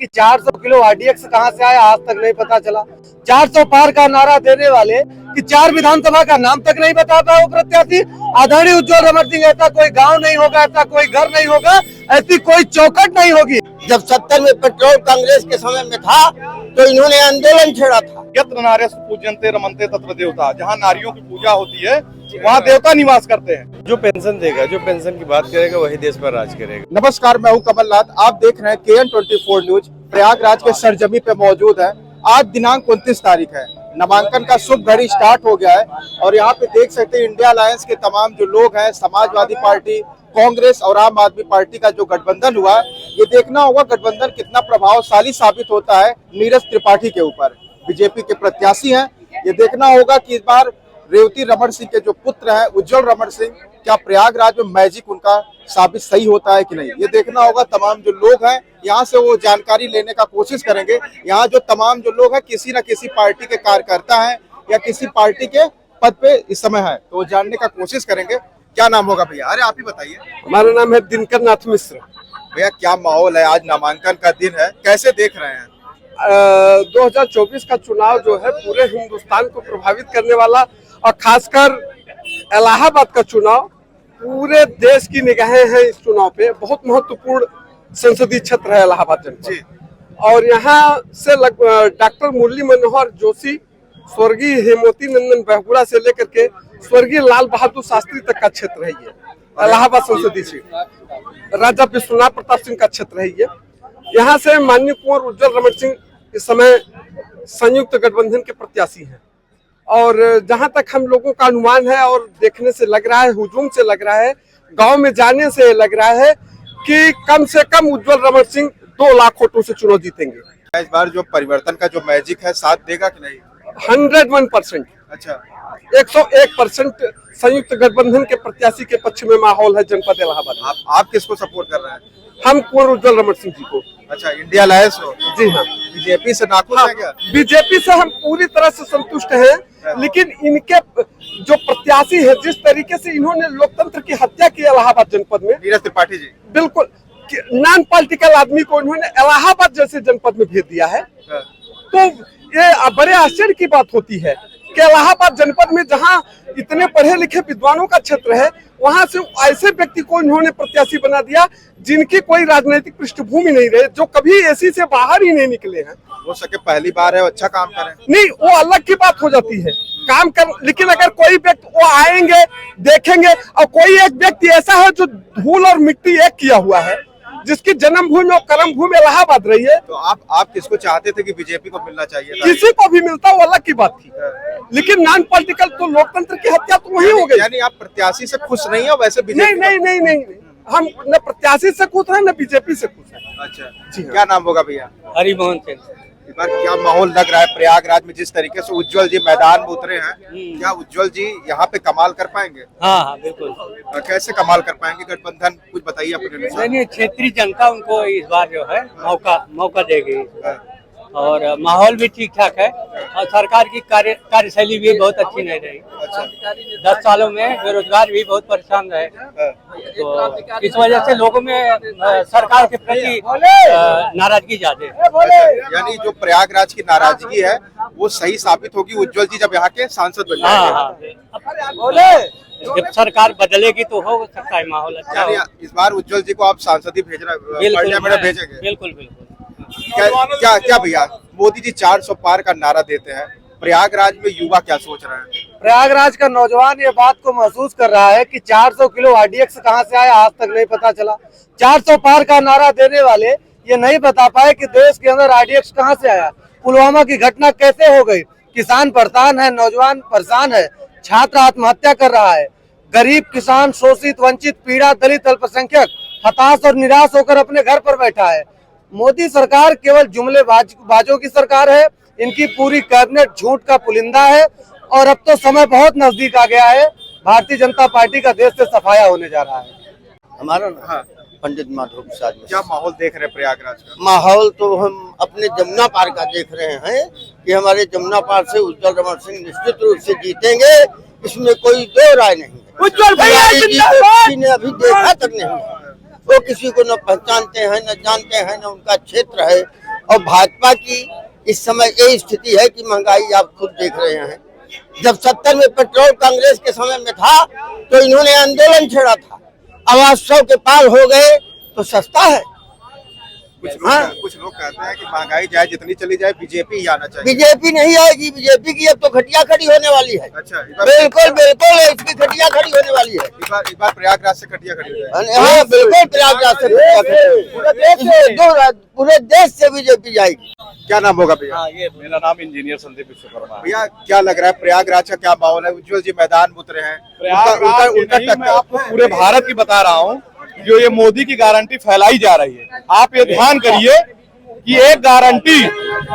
कि 400 kilo RDX कहां से आया, आज तक नहीं पता चला। 400 पार का नारा देने वाले कि 4 विधानसभा का नाम तक नहीं बता पाए वो प्रत्याशी। आदरणीय उज्जवल रमण सिंह, ऐसा कोई गांव नहीं होगा, ऐसा कोई घर नहीं होगा, ऐसी कोई चौखट नहीं होगी। जब 70 में पेट्रोल कांग्रेस के समय में था तो इन्होंने आंदोलन छेड़ा था। यत्र नार्यस्तु पूज्यन्ते रमन्ते तत्र देवता। जहाँ नारियों की पूजा होती है वहाँ देवता निवास करते हैं। जो पेंशन देगा, जो पेंशन की बात करेगा वही देश पर राज करेगा। नमस्कार, मैं हूं कमलनाथ। आप देख रहे हैं KN24 न्यूज। प्रयागराज के सरजमी पे मौजूद है। आज दिनांक 29 तारीख है। नामांकन का शुभ घड़ी स्टार्ट हो गया है और यहाँ पे देख सकते हैं इंडिया अलायंस के तमाम जो लोग हैं, समाजवादी पार्टी, कांग्रेस और आम आदमी पार्टी का जो गठबंधन हुआ है, ये देखना होगा गठबंधन कितना प्रभावशाली साबित होता है नीरज त्रिपाठी के ऊपर। बीजेपी के प्रत्याशी हैं, ये देखना होगा कि इस बार रेवती रमण सिंह के जो पुत्र हैं उज्जवल रमण सिंह, क्या प्रयागराज में मैजिक उनका साबित सही होता है कि नहीं, ये देखना होगा। तमाम जो लोग हैं यहाँ से वो जानकारी लेने का कोशिश करेंगे। यहाँ जो तमाम जो लोग हैं किसी न किसी पार्टी के कार्यकर्ता हैं या किसी पार्टी के पद पे इस समय है, तो वो जानने का कोशिश करेंगे। क्या नाम होगा भैया? अरे आप ही बताइए। हमारा नाम है दिनकर नाथ मिश्र। भैया क्या माहौल है, आज नामांकन का दिन है, कैसे देख रहे हैं? 2024 का चुनाव जो है पूरे हिंदुस्तान को प्रभावित करने वाला और खासकर इलाहाबाद का चुनाव, पूरे देश की निगाहें हैं इस चुनाव पे। बहुत महत्वपूर्ण संसदीय क्षेत्र है इलाहाबाद जनपद। और यहाँ से डॉक्टर मुरली मनोहर जोशी, स्वर्गीय हेमवती नंदन बहुगुणा से लेकर के स्वर्गीय लाल बहादुर शास्त्री तक का क्षेत्र है ये इलाहाबाद संसदीय सीट। राजा विश्वनाथ प्रताप सिंह का क्षेत्र है ये। यहाँ से माननीय कुंवर उज्जवल रमण सिंह इस समय संयुक्त गठबंधन के प्रत्याशी हैं। और जहां तक हम लोगों का अनुमान है और देखने से लग रहा है, हुजूम से लग रहा है, गांव में जाने से लग रहा है कि कम से कम उज्जवल रमण सिंह 2 लाख वोटों से चुनाव जीतेंगे। इस बार जो परिवर्तन का जो मैजिक है साथ देगा कि नहीं? 101%। अच्छा, 101% संयुक्त गठबंधन के प्रत्याशी के पक्ष में माहौल है जनपद इलाहाबाद। आप किसको सपोर्ट कर रहे हैं? हम कुंवर उज्जवल रमण सिंह जी को। अच्छा, इंडिया अलायंस हो? जी हाँ। बीजेपी से नाखुश है क्या? बीजेपी से हम पूरी तरह से संतुष्ट हैं, लेकिन इनके जो प्रत्याशी है, जिस तरीके से इन्होंने लोकतंत्र की हत्या की इलाहाबाद जनपद में, नीरज त्रिपाठी जी, बिल्कुल नॉन पॉलिटिकल आदमी को इन्होंने इलाहाबाद जैसे जनपद में भेज दिया है। तो ये बड़े आश्चर्य की बात होती है कि इलाहाबाद जनपद में जहां इतने पढ़े लिखे विद्वानों का क्षेत्र है, वहां से ऐसे व्यक्ति को इन्होंने प्रत्याशी बना दिया जिनकी कोई राजनीतिक पृष्ठभूमि नहीं रहे, जो कभी एसी से बाहर ही नहीं निकले हैं। हो सके पहली बार है, अच्छा काम करें। नहीं, वो अलग की बात हो जाती है, काम कर, लेकिन अगर कोई व्यक्ति वो आएंगे, देखेंगे, और कोई एक व्यक्ति ऐसा है जो धूल और मिट्टी एक किया हुआ है, जिसकी जन्मभूमि और कर्म भूमि इलाहाबाद रही है, तो आप किसको चाहते थे कि बीजेपी को मिलना चाहिए था? किसी को भी मिलता वो अलग की बात थी, लेकिन नॉन पॉलिटिकल तो लोकतंत्र की हत्या तो वही हो गई। यानी आप प्रत्याशी से खुश नहीं हो? वैसे बीजेपी नहीं, हम न प्रत्याशी से खुश हैं न बीजेपी से खुश हैं। अच्छा जी, क्या नाम होगा भैया? हरिमोहन सिंह। इस बार क्या माहौल लग रहा है प्रयागराज में, जिस तरीके से उज्जवल जी मैदान में उतरे हैं? क्या उज्जवल जी यहाँ पे कमाल कर पाएंगे? हाँ, बिल्कुल। कैसे कमाल कर पाएंगे? गठबंधन कुछ बताइए अपने अनुसार। नहीं, क्षेत्रीय जनता उनको इस बार जो है मौका देगी और माहौल भी ठीक ठाक है और सरकार की कार्यशैली भी बहुत अच्छी नहीं रही। अच्छा, 10 सालों में बेरोजगार भी बहुत परेशान रहे, तो इस वजह से लोगों में सरकार के प्रति नाराजगी ज्यादा है। यानी जो प्रयागराज की नाराजगी है वो सही साबित होगी उज्जवल जी जब यहाँ के सांसद बन जाएंगे। जब सरकार बदलेगी तो हो सकता है माहौल अच्छा हो। इस बार उज्जवल जी को आप सांसद ही भेजेंगे? बिल्कुल। क्या भैया, मोदी जी 400 पार का नारा देते हैं, प्रयागराज में युवा क्या सोच रहे हैं? प्रयागराज का नौजवान ये बात को महसूस कर रहा है कि 400 किलो आरडीएक्स कहां से आया, आज तक नहीं पता चला। 400 पार का नारा देने वाले ये नहीं बता पाए कि देश के अंदर आरडीएक्स कहां से आया, पुलवामा की घटना कैसे हो गई। किसान परेशान है, नौजवान परेशान है, छात्र आत्महत्या कर रहा है, गरीब किसान, शोषित, वंचित, पीड़ा, दलित, अल्पसंख्यक हताश और निराश होकर अपने घर पर बैठा है। मोदी सरकार केवल जुमलेबाजों की सरकार है, इनकी पूरी कैबिनेट झूठ का पुलिंदा है और अब तो समय बहुत नजदीक आ गया है। भारतीय जनता पार्टी का देश से सफाया होने जा रहा है। हमारा पंडित माधव प्रसाद। क्या माहौल देख रहे हैं प्रयागराज का? माहौल तो हम अपने जमुना पार का देख रहे हैं कि हमारे जमुना पार से उज्जवल रमण सिंह निश्चित रूप से जीतेंगे, इसमें कोई दो राय नहीं है। उज्जवल भैया किसी ने अभी देखा तक नहीं, वो किसी को न पहचानते हैं, न जानते हैं, न उनका क्षेत्र है, और भाजपा की इस समय यही स्थिति है कि महंगाई आप खुद देख रहे हैं। जब 70 में पेट्रोल कांग्रेस के समय में था तो इन्होंने आंदोलन छेड़ा था, अब आज 100 के पार हो गए तो सस्ता है। कुछ लोग कहते हैं कि महंगाई जाए जितनी चली जाए बीजेपी ही आना चाहिए। बीजेपी नहीं आएगी, बीजेपी की अब तो खटिया खड़ी होने वाली है। अच्छा, बिल्कुल बिल्कुल इसकी खटिया खड़ी होने वाली है। इस बार प्रयागराज से खटिया खड़ी हो जाए। हाँ बिल्कुल प्रयागराज से खटिया खड़ी, पूरे देश से बीजेपी जाएगी। क्या नाम होगा भैया? मेरा नाम इंजीनियर संदीप विश्वकर्मा है। भैया क्या लग रहा है प्रयागराज का क्या माहौल है? उज्जवल जी मैदान में उतरे हैं, प्रयागराज मैं आपको पूरे भारत की बता रहा हूँ, जो ये मोदी की गारंटी फैलाई जा रही है। आप ये ध्यान करिए कि एक गारंटी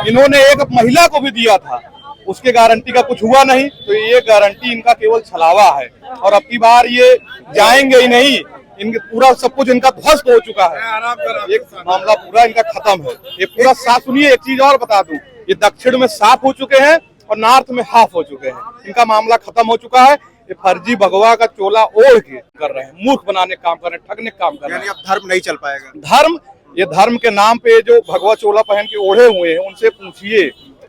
इन्होंने एक महिला को भी दिया था, उसके गारंटी का कुछ हुआ नहीं, तो ये गारंटी इनका केवल छलावा है। और अब की बार ये जाएंगे ही नहीं, इनके पूरा सब कुछ इनका ध्वस्त हो चुका है। एक मामला पूरा इनका खत्म है। ये पूरा साफ सुनिए, एक चीज और बता दूं, ये दक्षिण में साफ हो चुके हैं और नॉर्थ में हाफ हो चुके हैं। इनका मामला खत्म हो चुका है। ये फर्जी भगवा का चोला ओढ़ के कर रहे हैं, मूर्ख बनाने काम कर रहे हैं, ठगने काम कर रहे हैं। अब धर्म नहीं चल पाएगा। धर्म, ये धर्म के नाम पे जो भगवा चोला पहन के ओढ़े हुए हैं, उनसे पूछिए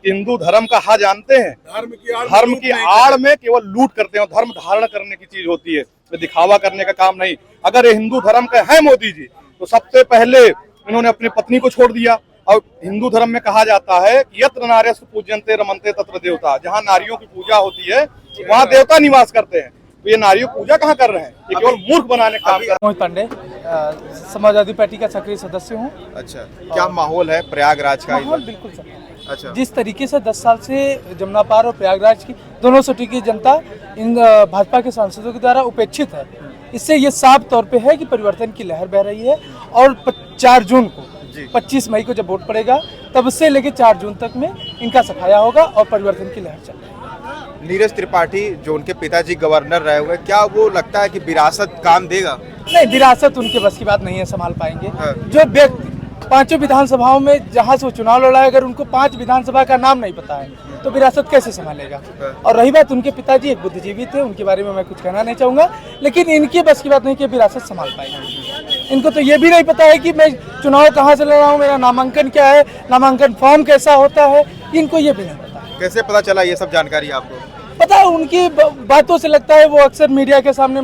हिंदू धर्म का हा जानते हैं? धर्म की आड़ में केवल लूट करते हैं। धर्म धारण करने की चीज होती है, दिखावा करने का काम नहीं। अगर ये हिंदू धर्म के हैं मोदी जी, तो सबसे पहले इन्होंने अपनी पत्नी को छोड़ दिया। और हिंदू धर्म में कहा जाता है कि यत्र नार्यस्तु पूज्यन्ते रमन्ते तत्र देवता, जहाँ नारियों की पूजा होती है वहाँ देवता निवास करते हैं। तो ये नारियों की पूजा कहाँ कर रहे हैं? ये केवल मूर्ख बनाने का काम कर रहे हैं। मोहित पांडे, समाजवादी पार्टी का सक्रिय सदस्य हूँ। अच्छा, क्या माहौल है प्रयागराज का? माहौल बिल्कुल सही है। अच्छा, जिस तरीके से 10 साल से जमुना पार और प्रयागराज की दोनों सिटी की जनता इन भाजपा के सांसदों के द्वारा उपेक्षित है, इससे ये साफ तौर पे है कि परिवर्तन की लहर बह रही है। और 4 जून को, 25 मई को जब वोट पड़ेगा, तब से लेके 4 जून तक में इनका सफाया होगा और परिवर्तन की लहर चल रही है। नीरज त्रिपाठी जो उनके पिताजी गवर्नर रहे हुए, क्या वो लगता है कि विरासत काम देगा? नहीं, विरासत उनके बस की बात नहीं है, संभाल पाएंगे। हाँ। जो व्यक्ति 5 विधानसभाओं में जहां से वो चुनाव लड़ा है, अगर उनको 5 विधानसभा का नाम नहीं पता है तो विरासत कैसे संभालेगा? और रही बात, उनके पिताजी एक बुद्धिजीवी थे, उनके बारे में मैं कुछ कहना नहीं चाहूंगा, लेकिन इनकी बस की बात नहीं कि विरासत संभाल पाएंगे। इनको तो ये भी नहीं पता है कि मैं चुनाव कहाँ से लड़ रहा हूँ, मेरा नामांकन क्या है, नामांकन फॉर्म कैसा होता है, इनको ये भी नहीं पता। कैसे पता चला ये सब जानकारी आपको? पता है, उनकी बातों से लगता है वो अक्सर मीडिया के सामने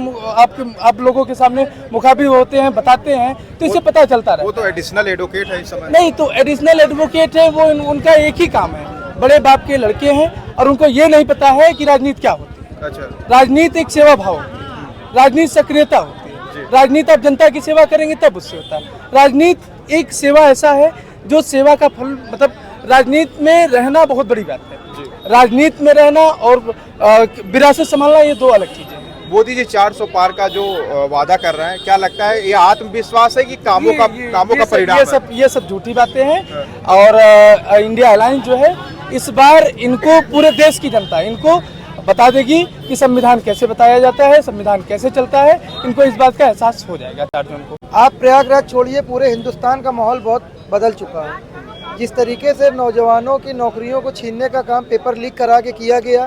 आप लोगों के सामने मुखाबिर होते हैं, बताते हैं, तो इससे पता चलता रहा। वो तो एडिशनल एडवोकेट है इस समय। नहीं, तो एडिशनल एडवोकेट है वो, उनका एक ही काम है, बड़े बाप के लड़के हैं और उनको ये नहीं पता है कि राजनीति क्या होती है। अच्छा, राजनीति एक सेवा भाव होती है, राजनीति सक्रियता होती है। राजनीति आप जनता की सेवा करेंगे तब उससे होता है। राजनीति एक सेवा ऐसा है जो सेवा का फल, मतलब राजनीति में रहना बहुत बड़ी बात है। राजनीति में रहना और विरासत संभालना, ये 2 अलग चीजें हैं। मोदी जी 400 पार का जो वादा कर रहे हैं, क्या लगता है ये आत्मविश्वास है कि कामों का परिणाम है? ये सब झूठी बातें हैं। और इंडिया अलायंस जो है, इस बार इनको पूरे देश की जनता इनको बता देगी कि संविधान कैसे बताया जाता है, संविधान कैसे चलता है। इनको इस बात का एहसास हो जाएगा 4 जून को। आप प्रयागराज छोड़िए, पूरे हिंदुस्तान का माहौल बहुत बदल चुका है। जिस तरीके से नौजवानों की नौकरियों को छीनने का काम पेपर लीक करा के किया गया,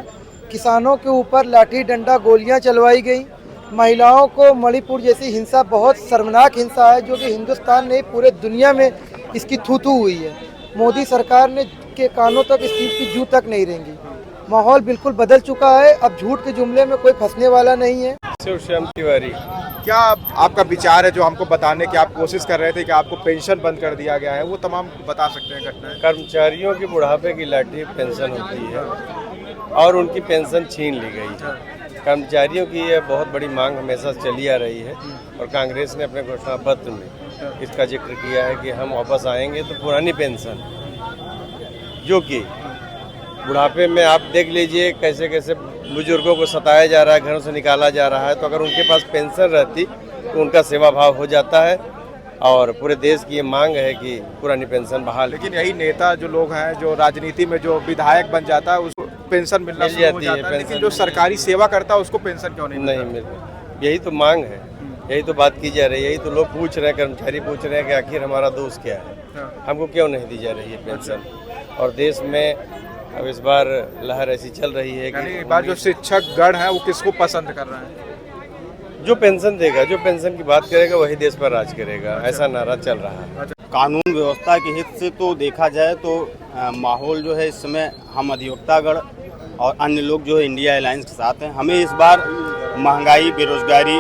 किसानों के ऊपर लाठी डंडा गोलियां चलवाई गई, महिलाओं को मणिपुर जैसी हिंसा बहुत शर्मनाक हिंसा है जो कि हिंदुस्तान नहीं पूरे दुनिया में इसकी थू-थू हुई है। मोदी सरकार ने के कानों तक इस चीज़ की जू तक नहीं रहेंगी। माहौल बिल्कुल बदल चुका है। अब झूठ के जुमले में कोई फंसने वाला नहीं है। श्याम तिवारी, क्या आपका विचार है जो हमको बताने की आप कोशिश कर रहे थे कि आपको पेंशन बंद कर दिया गया है, वो तमाम बता सकते हैं घटनाएं? कर्मचारियों की बुढ़ापे की लाठी पेंशन होती है और उनकी पेंशन छीन ली गई है। कर्मचारियों की यह बहुत बड़ी मांग हमेशा चली आ रही है और कांग्रेस ने अपने घोषणा पत्र में इसका जिक्र किया है कि हम वापस आएंगे तो पुरानी पेंशन, जो कि बुढ़ापे में आप देख लीजिए कैसे कैसे बुजुर्गों को सताया जा रहा है, घरों से निकाला जा रहा है, तो अगर उनके पास पेंशन रहती तो उनका सेवा भाव हो जाता है। और पूरे देश की ये मांग है कि पुरानी पेंशन बहाल। लेकिन यही नेता जो लोग हैं, जो राजनीति में जो विधायक बन जाता है, उसको पेंशन मिलना शुरू हो जाता है, लेकिन जो सरकारी सेवा करता है उसको पेंशन क्यों नहीं मिल रही? यही तो मांग है, यही तो बात की जा रही है, यही तो लोग पूछ रहे हैं, कर्मचारी पूछ रहे हैं कि आखिर हमारा दोष क्या है, हमको क्यों नहीं दी जा रही है पेंशन। और देश में अब इस बार लहर ऐसी चल रही है कि इस बार जो शिक्षक गण है वो किसको पसंद कर रहा है? जो पेंशन देगा, जो पेंशन की बात करेगा वही देश पर राज करेगा, ऐसा नारा चल रहा है। कानून व्यवस्था के हित से तो देखा जाए तो माहौल जो है इस समय हम अधिवक्तागण और अन्य लोग जो है इंडिया अलायंस के साथ हैं। हमें इस बार महंगाई, बेरोजगारी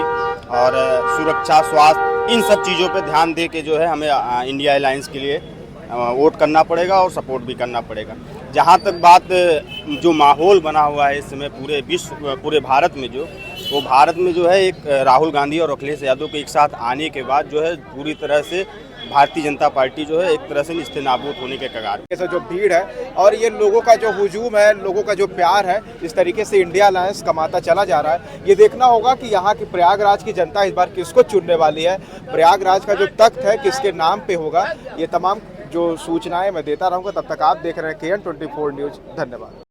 और सुरक्षा, स्वास्थ्य, इन सब चीज़ों पे ध्यान दे के जो है हमें इंडिया अलायंस के लिए वोट करना पड़ेगा और सपोर्ट भी करना पड़ेगा। जहाँ तक बात जो माहौल बना हुआ है इस समय पूरे विश्व, पूरे भारत में, वो भारत में जो है एक राहुल गांधी और अखिलेश यादव के एक साथ आने के बाद जो है पूरी तरह से भारतीय जनता पार्टी जो है एक तरह से निस्तेनाबूद होने के कगार पे। ऐसा जो भीड़ है और ये लोगों का जो हुजूम है, लोगों का जो प्यार है, इस तरीके से इंडिया अलायंस कमाता चला जा रहा है। ये देखना होगा कि यहाँ की प्रयागराज की जनता इस बार किसको चुनने वाली है, प्रयागराज का जो तख्त है किसके नाम पे होगा। ये तमाम जो सूचनाएं मैं देता रहूँगा। तब तक आप देख रहे हैं KN24 न्यूज़। धन्यवाद।